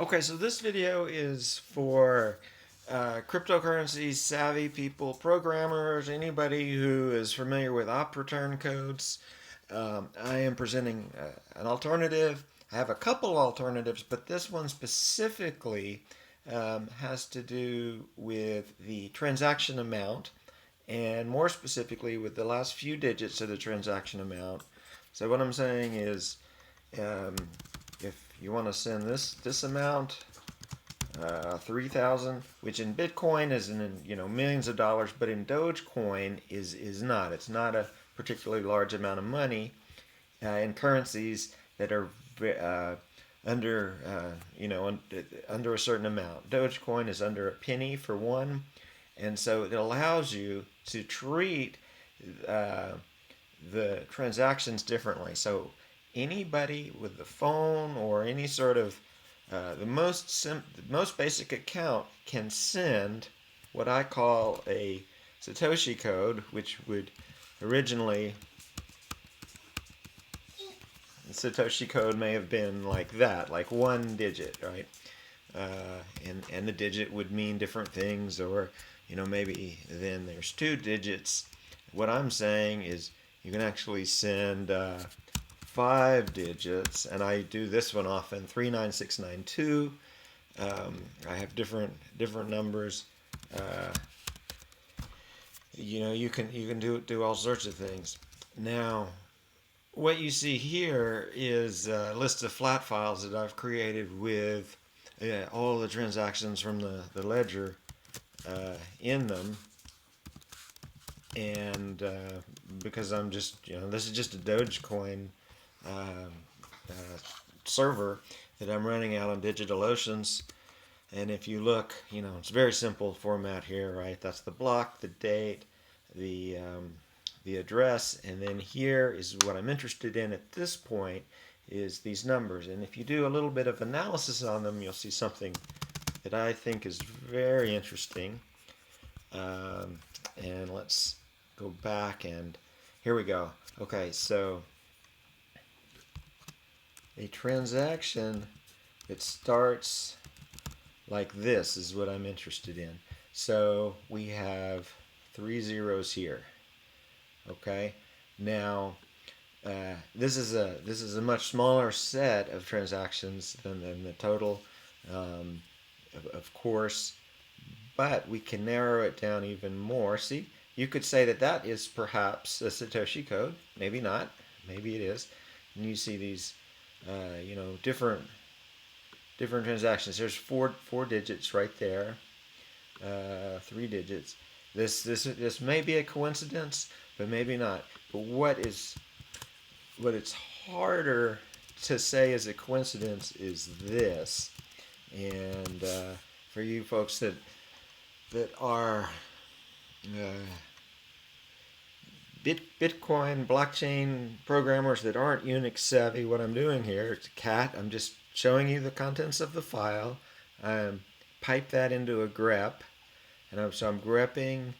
Okay, so this video is for cryptocurrency savvy people, programmers, anybody who is familiar with op return codes. I am presenting an alternative. I have a couple alternatives, but this one specifically has to do with the transaction amount and more specifically with the last few digits of the transaction amount. So what I'm saying is um, if you want to send this amount 3,000, which in Bitcoin is in millions of dollars, but in Dogecoin is not. It's not a particularly large amount of money in currencies that are uh, under under a certain amount. Dogecoin is under a penny for one, and so it allows you to treat uh, the transactions differently. So anybody with the phone or any sort of the most basic account can send what I call a Satoshi code, which would originally the Satoshi code may have been like that, like one digit, right? And the digit would mean different things, or maybe then there's two digits. What I'm saying is you can actually send five digits, and I do this one often 39692. I have different numbers. Uh, you can do all sorts of things. Now, what you see here is a list of flat files that I've created with all the transactions from the ledger in them. And because I'm just, this is just a Dogecoin uh, uh, server that I'm running out on DigitalOcean's. And if you look, it's very simple format here, right? That's the block, the date, the address, and then here is what I'm interested in at this point is these numbers. And if you do a little bit of analysis on them, you'll see something that I think is very interesting. And let's go back, and here we go. Okay, so a transaction that starts like this is what I'm interested in. So we have three zeros here. Okay, now this is a much smaller set of transactions than the total, um, of course, but we can narrow it down even more. See, you could say that that is perhaps a Satoshi code. Maybe not. Maybe it is. And you see these, different transactions. There's four digits right there, three digits. This may be a coincidence, but maybe not. But what it's harder to say is a coincidence is this. And for you folks that are Bitcoin blockchain programmers that aren't Unix savvy, what I'm doing here, it's a cat. I'm just showing you the contents of the file. Pipe that into a grep, and so I'm grepping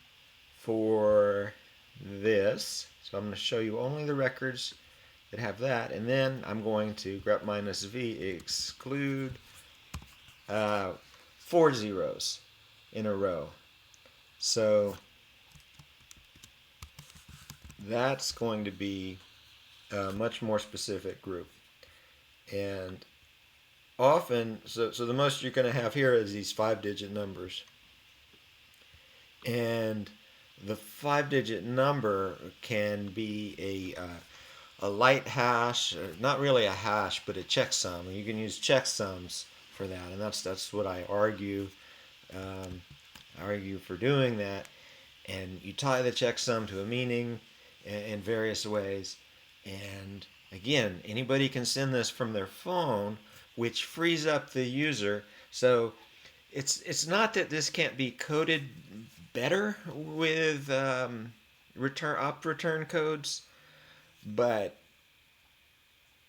for this. So I'm going to show you only the records that have that, and then I'm going to grep minus v exclude uh, four zeros in a row. So that's going to be a much more specific group. And often, so the most you're going to have here is these five-digit numbers. And the five-digit number can be a light hash, not really a hash, but a checksum. You can use checksums for that, and that's what I um, argue for doing that. And you tie the checksum to a meaning in various ways. And again, anybody can send this from their phone, which frees up the user. So it's not that this can't be coded better with return codes, but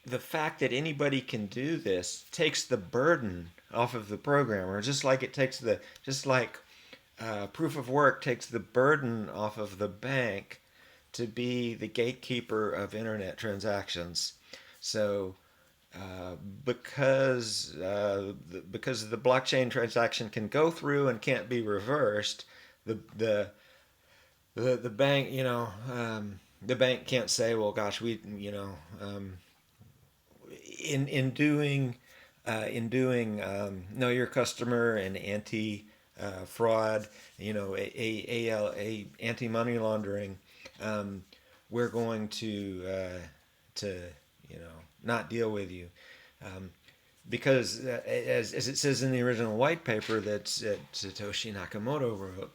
the fact that anybody can do this takes the burden off of the programmer, just like proof of work takes the burden off of the bank to be the gatekeeper of internet transactions. So because the blockchain transaction can go through and can't be reversed. The the the bank, the bank can't say, well, gosh, in doing know your customer and anti fraud, anti money laundering, we're going to not deal with you. Because as it says in the original white paper that Satoshi Nakamoto wrote,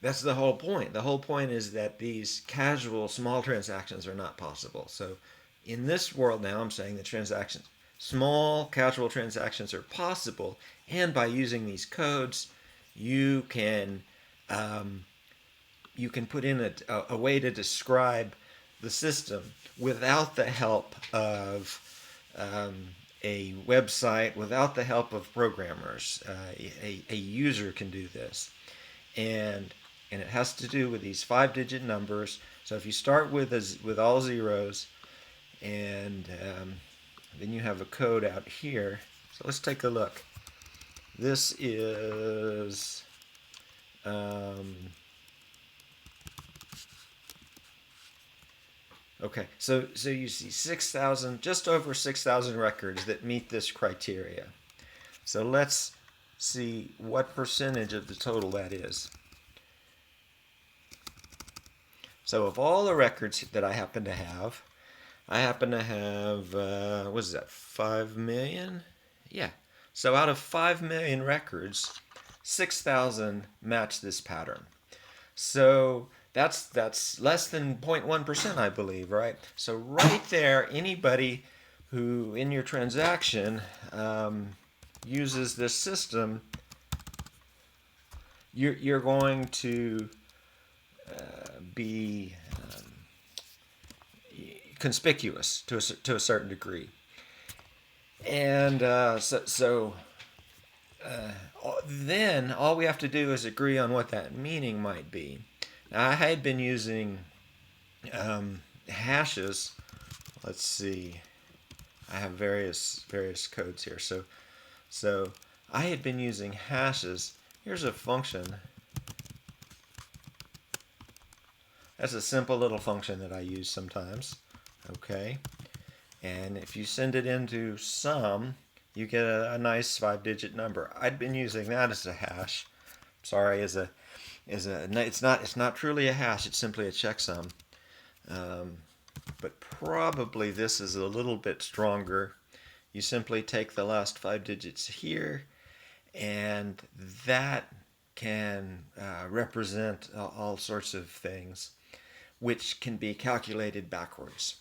that's the whole point. The whole point is that these casual small transactions are not possible. So in this world now, I'm saying that small casual transactions are possible, and by using these codes, you can um, you can put in a way to describe the system without the help of a website, without the help of programmers. A user can do this, and it has to do with these 5-digit numbers. So if you start with all zeros, and then you have a code out here. So let's take a look. This is okay. So you see 6,000, just over 6,000 records that meet this criteria. So let's see what percentage of the total that is. So of all the records that I happen to have, what is that, 5 million? Yeah. So out of 5 million records, 6,000 match this pattern. So that's less than 0.1%, I believe, right? So right there, anybody who in your transaction uses this system, you're going to be conspicuous to a certain degree. And then all we have to do is agree on what that meaning might be. Now, I had been using hashes. Let's see. I have various codes here. So I had been using hashes. Here's a function. That's a simple little function that I use sometimes. Okay. And if you send it into sum, you get a nice 5-digit number. I'd been using that as a hash. Sorry, it's not truly a hash. It's simply a checksum. But probably this is a little bit stronger. You simply take the last 5 digits here, and that can represent all sorts of things, which can be calculated backwards.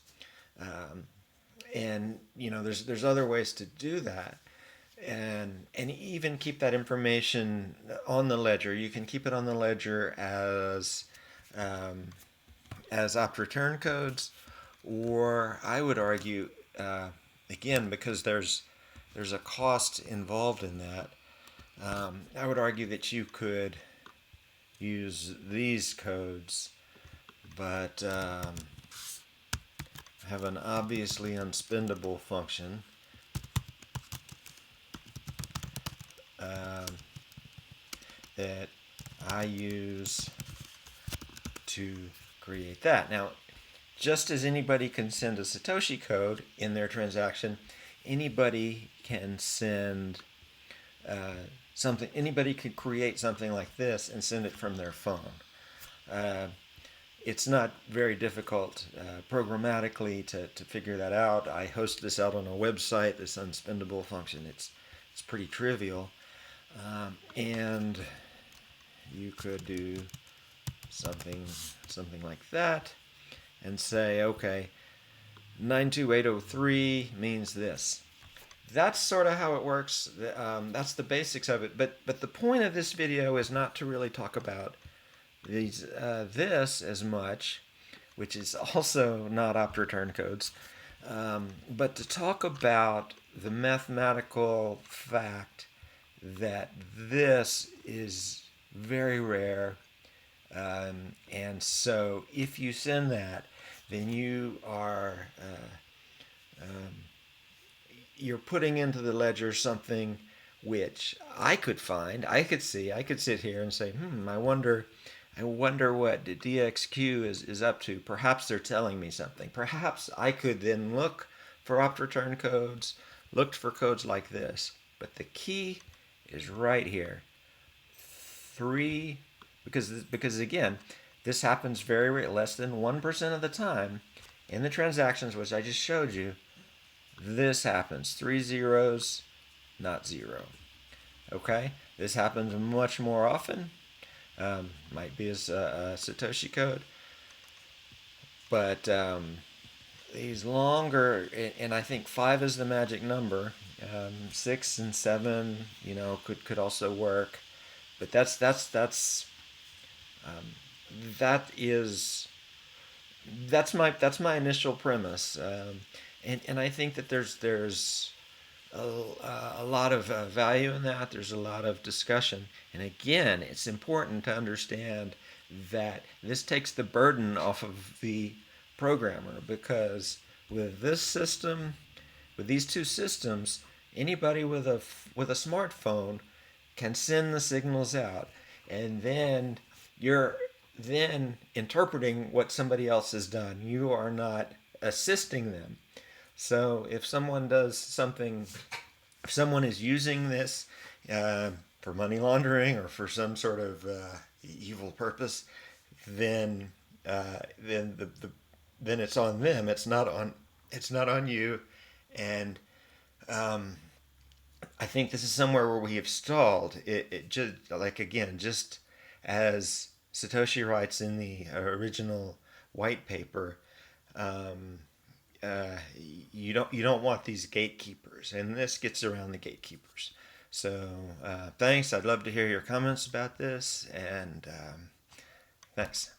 And there's other ways to do that, and even keep that information on the ledger. You can keep it on the ledger as opt return codes, or I would argue, again, because there's a cost involved in that. I would argue that you could use these codes, but have an obviously unspendable function that I use to create that. Now, just as anybody can send a Satoshi code in their transaction, anybody can send something. Anybody could create something like this and send it from their phone. It's not very difficult programmatically to figure that out. I host this out on a website, this unspendable function. It's pretty trivial. And you could do something like that and say, okay, 92803 means this. That's sort of how it works. That's the basics of it. But the point of this video is not to really talk about this as much, which is also not opt return codes, but to talk about the mathematical fact that this is very rare, and so if you send that, then you are you're putting into the ledger something which I could find, I could see, I could sit here and say, I wonder what DXQ is up to. Perhaps they're telling me something. Perhaps I could then look for opt return codes, looked for codes like this. But the key is right here. Three, because again, this happens very less than 1% of the time in the transactions which I just showed you. This happens 3 zeros, not zero. Okay, this happens much more often. Might be a Satoshi code, but these longer, and I think 5 is the magic number. 6 and 7, could also work, but that is that's my initial premise, and I think that there's a lot of value in that. There's a lot of discussion, and again, it's important to understand that this takes the burden off of the programmer, because with this system, with these two systems, anybody with a smartphone can send the signals out, and then you're then interpreting what somebody else has done. You are not assisting them. So if someone does something, if someone is using this for money laundering or for some sort of evil purpose, then then it's on them. It's not on you. And I think this is somewhere where we have stalled. It just, like, again, just as Satoshi writes in the original white paper, um, uh, you don't want these gatekeepers, and this gets around the gatekeepers. So thanks. I'd love to hear your comments about this, and thanks.